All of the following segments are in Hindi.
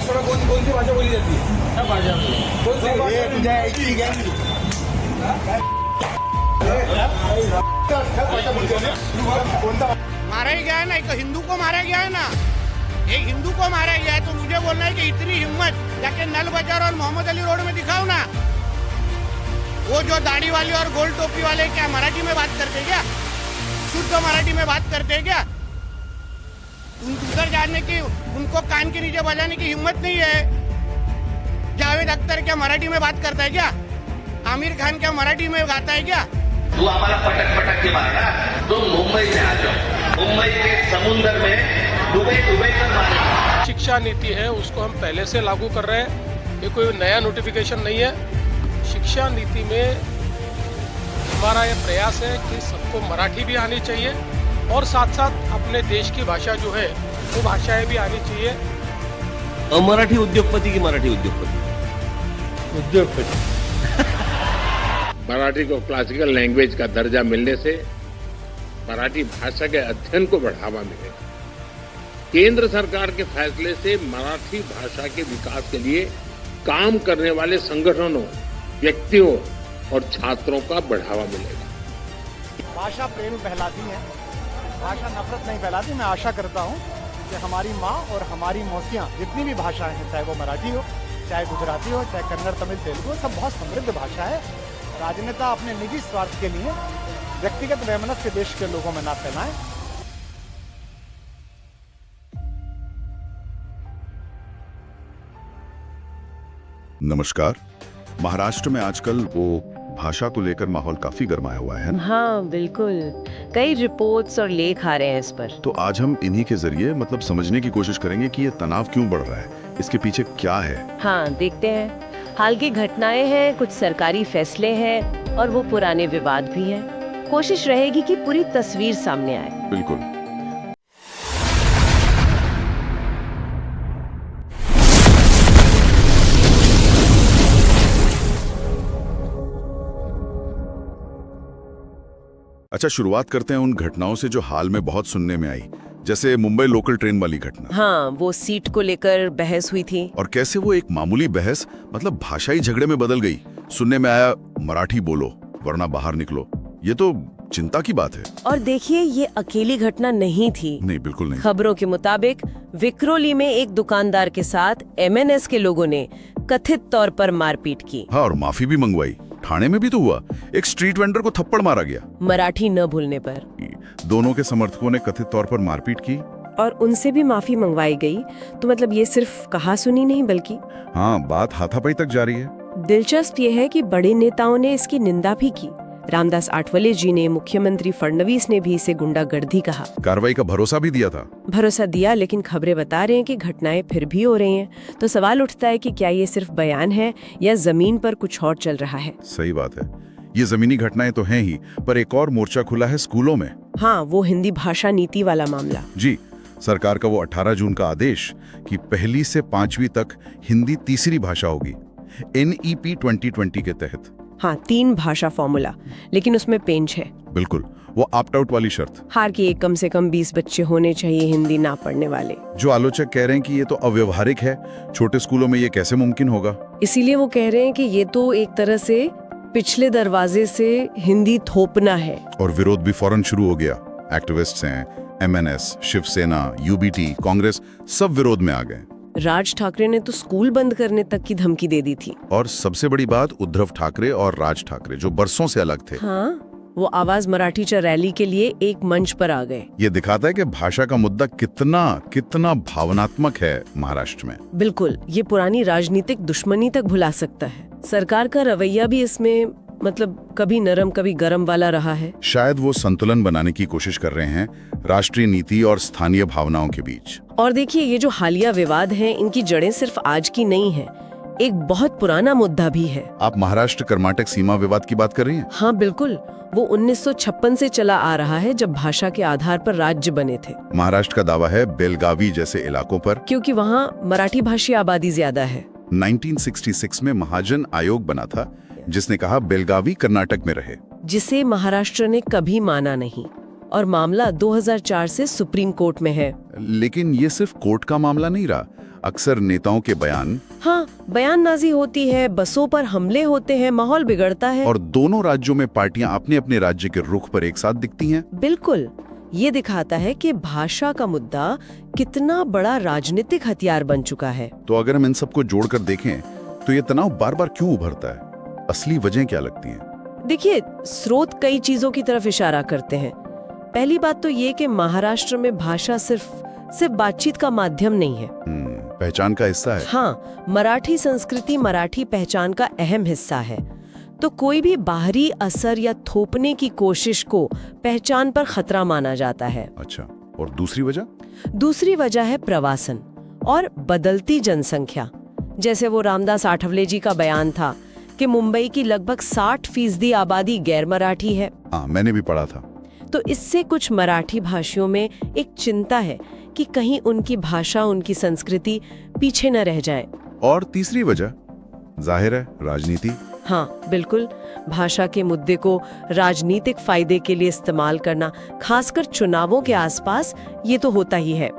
महाराष्ट्र में कौन सी भाषा बोली जाती है? सब भाषा में कौन सी मारा ही गया है ना, एक हिंदू को मारा गया है ना, एक हिंदू को मारा गया है। तो मुझे बोलना है कि इतनी हिम्मत जाके नल बाजार और मोहम्मद अली रोड में दिखाओ ना। वो जो दाढ़ी वाले और गोल टोपी वाले क्या मराठी में बात करते क्या? शुद्ध मराठी में बात करते क्या? उधर जाने की, उनको कान के नीचे बजाने की हिम्मत नहीं है। जावेद अख्तर क्या मराठी में बात करता है क्या? आमिर खान क्या मराठी में गाता है क्या? तू हमारा पटक पटक के मारा, तो मुंबई में आ जाओ, मुंबई के समुंदर में डूबे डूबे कर मारे। शिक्षा नीति है उसको हम पहले से लागू कर रहे हैं, ये कोई नया नोटिफिकेशन नहीं है। शिक्षा नीति में हमारा ये प्रयास है कि सबको मराठी भी आनी चाहिए और साथ साथ अपने देश की भाषा जो है वो भाषाएं भी आनी चाहिए। अमराठी उद्योगपति की मराठी उद्योगपति? उद्योगपति। मराठी को क्लासिकल लैंग्वेज का दर्जा मिलने से मराठी भाषा के अध्ययन को बढ़ावा मिलेगा। केंद्र सरकार के फैसले से मराठी भाषा के विकास के लिए काम करने वाले संगठनों, व्यक्तियों और छात्रों का बढ़ावा मिलेगा। भाषा प्रेम फैलाती है, भाषा नफरत नहीं फैलाती। मैं आशा करता हूँ कि हमारी माँ और हमारी मौसियाँ जितनी भी भाषाएं हैं, चाहे वो मराठी हो, चाहे गुजराती हो, चाहे कन्नड़, तमिल, तेलुगु, सब बहुत समृद्ध भाषा है। राजनेता अपने निजी स्वार्थ के लिए व्यक्तिगत वैमनस्य देश के लोगों में ना फैलाएं। नमस्कार। महाराष्ट्र में आजकल वो भाषा को लेकर माहौल काफी गरमाया हुआ है। हाँ बिल्कुल, कई रिपोर्ट्स और लेख आ रहे हैं इस पर। तो आज हम इन्हीं के जरिए समझने की कोशिश करेंगे कि ये तनाव क्यों बढ़ रहा है, इसके पीछे क्या है। हाँ देखते हैं। हाल की घटनाएं हैं, कुछ सरकारी फैसले हैं और वो पुराने विवाद भी हैं। कोशिश रहेगी कि पूरी तस्वीर सामने आए। बिल्कुल। अच्छा, शुरुआत करते हैं उन घटनाओं से जो हाल में बहुत सुनने में आई, जैसे मुंबई लोकल ट्रेन वाली घटना। हाँ, वो सीट को लेकर बहस हुई थी और कैसे वो एक मामूली बहस भाषाई झगड़े में बदल गई। सुनने में आया मराठी बोलो वरना बाहर निकलो। ये तो चिंता की बात है। और देखिए, ये अकेली घटना नहीं थी। नहीं, बिल्कुल नहीं। खबरों के मुताबिक विक्रोली में एक दुकानदार के साथ MNS के लोगों ने कथित तौर पर मारपीट की। हाँ, और माफी भी मंगवाई। ठाणे में भी तो हुआ, एक स्ट्रीट वेंडर को थप्पड़ मारा गया मराठी न भूलने पर। दोनों के समर्थकों ने कथित तौर पर मारपीट की और उनसे भी माफी मंगवाई गई। तो ये सिर्फ कहा सुनी नहीं, बल्कि हाँ, बात हाथापाई तक जारी है। दिलचस्प ये है कि बड़े नेताओं ने इसकी निंदा भी की। रामदास आठवले जी ने, मुख्यमंत्री फडणवीस ने भी इसे गुंडागर्दी कहा। कार्रवाई का भरोसा भी दिया था। भरोसा दिया, लेकिन खबरें बता रहे हैं कि घटनाएं फिर भी हो रही हैं। तो सवाल उठता है कि क्या ये सिर्फ बयान है या जमीन पर कुछ और चल रहा है। सही बात है, ये जमीनी घटनाएं तो हैं ही, पर एक और मोर्चा खुला है स्कूलों में। हाँ, वो हिंदी भाषा नीति वाला मामला। जी, सरकार का वो 18 जून का आदेश कि 1ली से 5वीं तक हिंदी तीसरी भाषा होगी, NEP 2020 के तहत। हाँ, 3 भाषा फॉर्मूला, लेकिन उसमें पेंच है। बिल्कुल, वो ऑप्ट आउट वाली शर्त। हार के कम से कम 20 बच्चे होने चाहिए हिंदी ना पढ़ने वाले। जो आलोचक कह रहे हैं कि ये तो अव्यवहारिक है, छोटे स्कूलों में ये कैसे मुमकिन होगा। इसीलिए वो कह रहे हैं कि ये तो एक तरह से पिछले दरवाजे से हिंदी थोपना है। और विरोध भी फौरन शुरू हो गया। एक्टिविस्ट्स हैं, MNS, शिवसेना, UBT, कांग्रेस, सब विरोध में आ गए। राज ठाकरे ने तो स्कूल बंद करने तक की धमकी दे दी थी। और सबसे बड़ी बात, उद्धव ठाकरे और राज ठाकरे जो बरसों से अलग थे, हाँ, वो आवाज मराठीच्या रैली के लिए एक मंच पर आ गए। ये दिखाता है कि भाषा का मुद्दा कितना भावनात्मक है महाराष्ट्र में। बिल्कुल, ये पुरानी राजनीतिक दुश्मनी तक भुला सकता है। सरकार का रवैया भी इसमें कभी नरम कभी गरम वाला रहा है। शायद वो संतुलन बनाने की कोशिश कर रहे हैं राष्ट्रीय नीति और स्थानीय भावनाओं के बीच। और देखिए, ये जो हालिया विवाद हैं, इनकी जड़ें सिर्फ आज की नहीं है, एक बहुत पुराना मुद्दा भी है। आप महाराष्ट्र कर्नाटक सीमा विवाद की बात कर रही हैं? हाँ बिल्कुल, वो 1956 से चला आ रहा है, जब भाषा के आधार पर राज्य बने थे। महाराष्ट्र का दावा है बेलगावी जैसे इलाकों पर, क्योंकि वहाँ मराठी भाषी आबादी ज्यादा है। 1966 में महाजन आयोग बना था, जिसने कहा बेलगावी कर्नाटक में रहे, जिसे महाराष्ट्र ने कभी माना नहीं। और मामला 2004 से सुप्रीम कोर्ट में है। लेकिन ये सिर्फ कोर्ट का मामला नहीं रहा। अक्सर नेताओं के बयान हाँ, बयानबाजी होती है, बसों पर हमले होते हैं, माहौल बिगड़ता है। और दोनों राज्यों में पार्टियां अपने अपने राज्य के रुख पर एक साथ दिखती हैं। बिल्कुल, ये दिखाता है कि भाषा का मुद्दा कितना बड़ा राजनीतिक हथियार बन चुका है। तो अगर हम इन सबको जोड़कर देखें तो ये तनाव बार बार क्यों उभरता है? असली वजह क्या लगती है? देखिए, स्रोत कई चीजों की तरफ इशारा करते हैं। पहली बात तो ये कि महाराष्ट्र में भाषा सिर्फ बातचीत का माध्यम नहीं है, पहचान का हिस्सा है। हाँ, मराठी संस्कृति, मराठी पहचान का अहम हिस्सा है। तो कोई भी बाहरी असर या थोपने की कोशिश को पहचान पर खतरा माना जाता है। अच्छा, और दूसरी वजह? दूसरी वजह है प्रवासन और बदलती जनसंख्या। जैसे वो रामदास आठवले जी का बयान था कि मुंबई की लगभग 60% आबादी गैर मराठी है। हाँ, मैंने भी पढ़ा था। तो इससे कुछ मराठी भाषियों में एक चिंता है कि कहीं उनकी भाषा, उनकी संस्कृति पीछे न रह जाए। और तीसरी वजह जाहिर है राजनीति। हाँ, बिल्कुल, भाषा के मुद्दे को राजनीतिक फायदे के लिए इस्तेमाल करना, खासकर चुनावों के आसपास, ये तो होता ही है।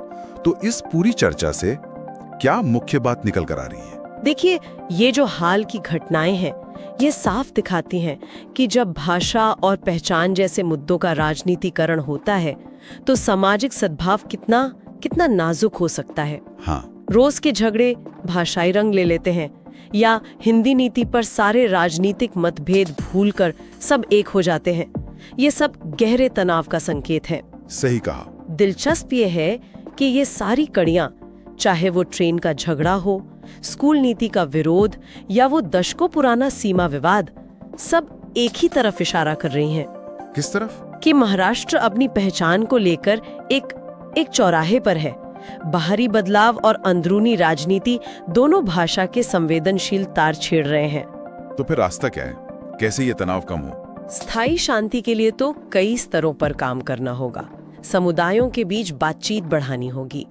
तो इस पूरी चर्चा से क्या मुख्य बात निकल कर आ रही है? देखिए, ये जो हाल की घटनाएं हैं, ये साफ दिखाती हैं कि जब भाषा और पहचान जैसे मुद्दों का राजनीतिकरण होता है तो सामाजिक सद्भाव कितना नाजुक हो सकता है। हाँ, रोज के झगड़े भाषाई रंग ले लेते हैं, या हिंदी नीति पर सारे राजनीतिक मतभेद भूलकर सब एक हो जाते हैं। ये सब गहरे तनाव का संकेत है। सही कहा। दिलचस्प ये है कि ये सारी कड़ियां, चाहे वो ट्रेन का झगड़ा हो, स्कूल नीति का विरोध या वो दशकों पुराना सीमा विवाद, सब एक ही तरफ इशारा कर रही हैं। किस तरफ? कि महाराष्ट्र अपनी पहचान को लेकर एक चौराहे पर है। बाहरी बदलाव और अंदरूनी राजनीति दोनों भाषा के संवेदनशील तार छेड़ रहे हैं। तो फिर रास्ता क्या है? कैसे ये तनाव कम हो? स्थायी शांति के लिए तो कई स्तरों पर काम करना होगा। समुदायों के बीच बातचीत बढ़ानी होगी।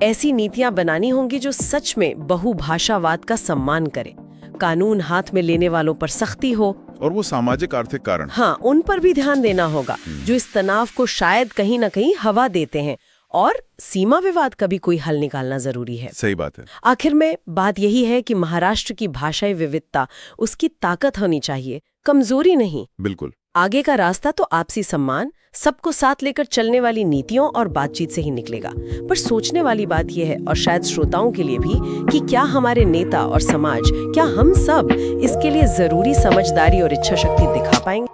ऐसी नीतियां बनानी होंगी जो सच में बहुभाषावाद का सम्मान करे। कानून हाथ में लेने वालों पर सख्ती हो। और वो सामाजिक आर्थिक कारण, हाँ, उन पर भी ध्यान देना होगा जो इस तनाव को शायद कहीं न कहीं हवा देते हैं। और सीमा विवाद का भी कोई हल निकालना जरूरी है। सही बात है। आखिर में बात यही है कि महाराष्ट्र की भाषाई विविधता उसकी ताकत होनी चाहिए, कमजोरी नहीं। बिल्कुल। आगे का रास्ता तो आपसी सम्मान, सबको साथ लेकर चलने वाली नीतियों और बातचीत से ही निकलेगा। पर सोचने वाली बात यह है, और शायद श्रोताओं के लिए भी, कि क्या हमारे नेता और समाज, क्या हम सब इसके लिए जरूरी समझदारी और इच्छा शक्ति दिखा पाएंगे?